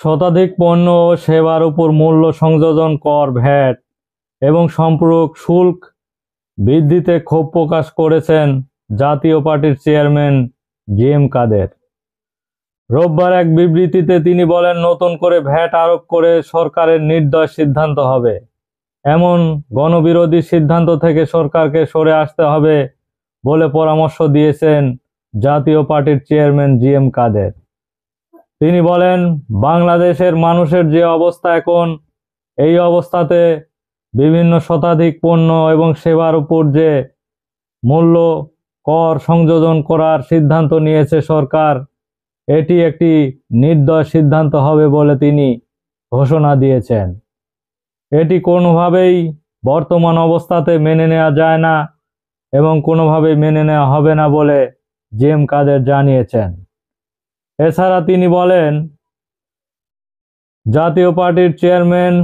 শতাধিক পণ্য ও সেবার উপর মূল্য সংযোজন কর, ভ্যাট এবং সম্পূরক শুল্ক বৃদ্ধিতে ক্ষোভ প্রকাশ করেছেন জাতীয় পার্টির চেয়ারম্যান জি.এম. কাদের। রোববার এক বিবৃতিতে তিনি বলেন, নতুন করে ভ্যাট আরোপ করে সরকারের নির্দয় সিদ্ধান্ত হবে। এমন গণবিরোধী সিদ্ধান্ত থেকে সরকারকে সরে আসতে হবে বলে পরামর্শ দিয়েছেন জাতীয় পার্টির চেয়ারম্যান জি.এম. কাদের। তিনি বলেন, বাংলাদেশের মানুষের যে অবস্থা এখন, এই অবস্থাতে বিভিন্ন শতাধিক পণ্য এবং সেবার উপর যে মূল্য কর সংযোজন করার সিদ্ধান্ত নিয়েছে সরকার, এটি একটি নির্দয় সিদ্ধান্ত হবে বলে তিনি ঘোষণা দিয়েছেন। এটি কোনোভাবেই বর্তমান অবস্থাতে মেনে নেওয়া যায় না এবং কোনোভাবেই মেনে নেওয়া হবে না বলে জি.এম. কাদের জানিয়েছেন। এছাড়া তিনি বলেন, জাতীয় পার্টির চেয়ারম্যান,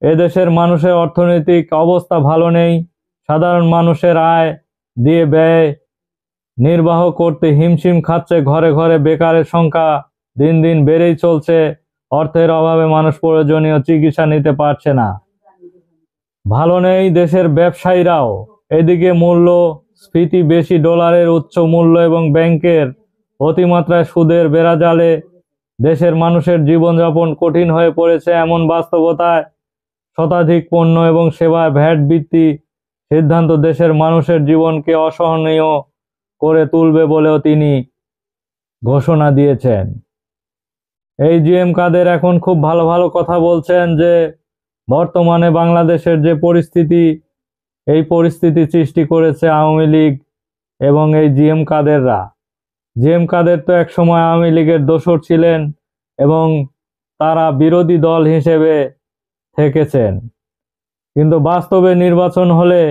এদেশের মানুষের অর্থনৈতিক অবস্থা ভালো নেই। সাধারণ মানুষের আয় দিয়ে ব্যয় নির্বাহ করতে হিমশিম খাচ্ছে। ঘরে ঘরে বেকারের সংখ্যা দিন দিন বেড়েই চলছে। অর্থের অভাবে মানুষ প্রয়োজনীয় চিকিৎসা নিতে পারছে না। ভালো নেই দেশের ব্যবসায়ীরাও। এদিকে মূল্যস্ফীতি বেশি, ডলারের উচ্চ মূল্য এবং ব্যাংকের অতিমাত্রায় সুদের বেড়াজালে দেশের মানুষের জীবনযাপন কঠিন হয়ে পড়েছে। এমন বাস্তবতায় শতাধিক পণ্য এবং সেবায় ভ্যাট বৃদ্ধি সিদ্ধান্ত দেশের মানুষের জীবনকে অসহনীয় করে তুলবে বলেও তিনি ঘোষণা দিয়েছেন। এই জি.এম. কাদের এখন খুব ভালো ভালো কথা বলছেন যে বর্তমানে বাংলাদেশের যে পরিস্থিতি, এই পরিস্থিতি সৃষ্টি করেছে আওয়ামী লীগ এবং এই জি.এম. কাদেররা। জি.এম. কাদের তো একসময় আওয়ামী লীগের দোসর ছিলেন এবং তারা বিরোধী দল হিসেবে থেকেছেন, কিন্তু বাস্তবে নির্বাচন হলে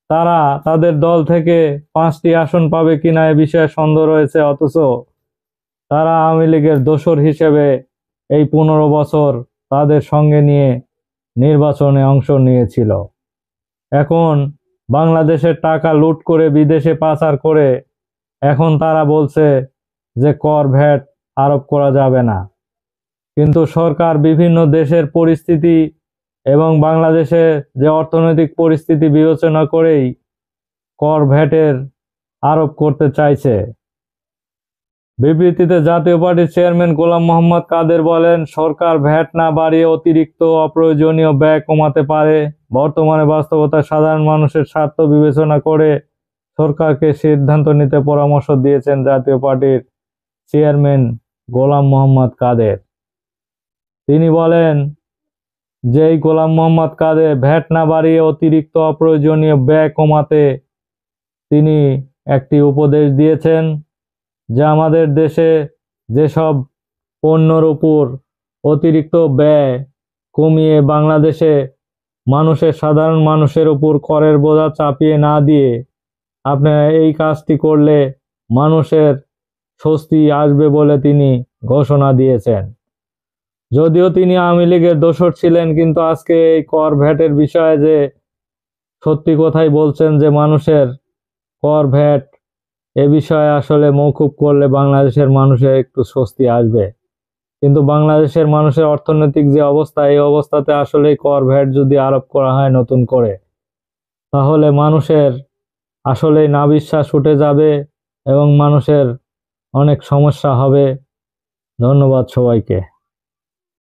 তারা তাদের দল থেকে 5টি আসন পাবে কিনা এ বিষয়ে সন্দেহ রয়েছে। অথচ তারা আওয়ামী লীগের দোসর হিসেবে এই 15 বছর তাদের সঙ্গে নিয়ে নির্বাচনে অংশ নিয়েছিল। এখন বাংলাদেশের টাকা লুট করে বিদেশে পাচার করে এখন তারা বলছে যে কর ভ্যাট আরোপ করা যাবে না। কিন্তু সরকার বিভিন্ন দেশের পরিস্থিতি এবং বাংলাদেশের যে অর্থনৈতিক পরিস্থিতি বিবেচনা করেই কর ভ্যাটের আরোপ করতে চাইছে। বিবৃতিতে জাতীয় পার্টির চেয়ারম্যান গোলাম মোহাম্মদ কাদের বলেন, সরকার ভ্যাট না বাড়িয়ে অতিরিক্ত অপ্রয়োজনীয় ব্যয় কমাতে পারে। বর্তমানে বাস্তবতায় সাধারণ মানুষের স্বার্থ বিবেচনা করে সরকারকে সিদ্ধান্ত নিতে পরামর্শ দিয়েছেন জাতীয় পার্টির চেয়ারম্যান গোলাম মোহাম্মদ কাদের। তিনি বলেন যে এই গোলাম মোহাম্মদ কাদের ভ্যাট না বাড়িয়ে অতিরিক্ত অপ্রয়োজনীয় ব্যয় কমাতে তিনি একটি উপদেশ দিয়েছেন, যে আমাদের দেশে যেসব পণ্যর উপর অতিরিক্ত ব্যয় কমিয়ে বাংলাদেশে সাধারণ মানুষের উপর করের বোঝা চাপিয়ে না দিয়ে আপনারা এই কাজটি করলে মানুষের স্বস্তি আসবে বলে তিনি ঘোষণা দিয়েছেন। যদিও তিনি আওয়ামী লীগের দোসর ছিলেন, কিন্তু আজকে এই কর ভ্যাটের বিষয়ে যে সত্যি কথাই বলছেন যে মানুষের কর ভ্যাট এ বিষয়ে আসলে মওকুফ করলে বাংলাদেশের মানুষের একটু স্বস্তি আসবে। কিন্তু বাংলাদেশের মানুষের অর্থনৈতিক যে অবস্থা, এই অবস্থাতে আসলে কর ভ্যাট যদি আরোপ করা হয় নতুন করে, তাহলে মানুষের আসলেই নাভিশ্বাস উঠে যাবে এবং মানুষের অনেক সমস্যা হবে। ধন্যবাদ সবাইকে।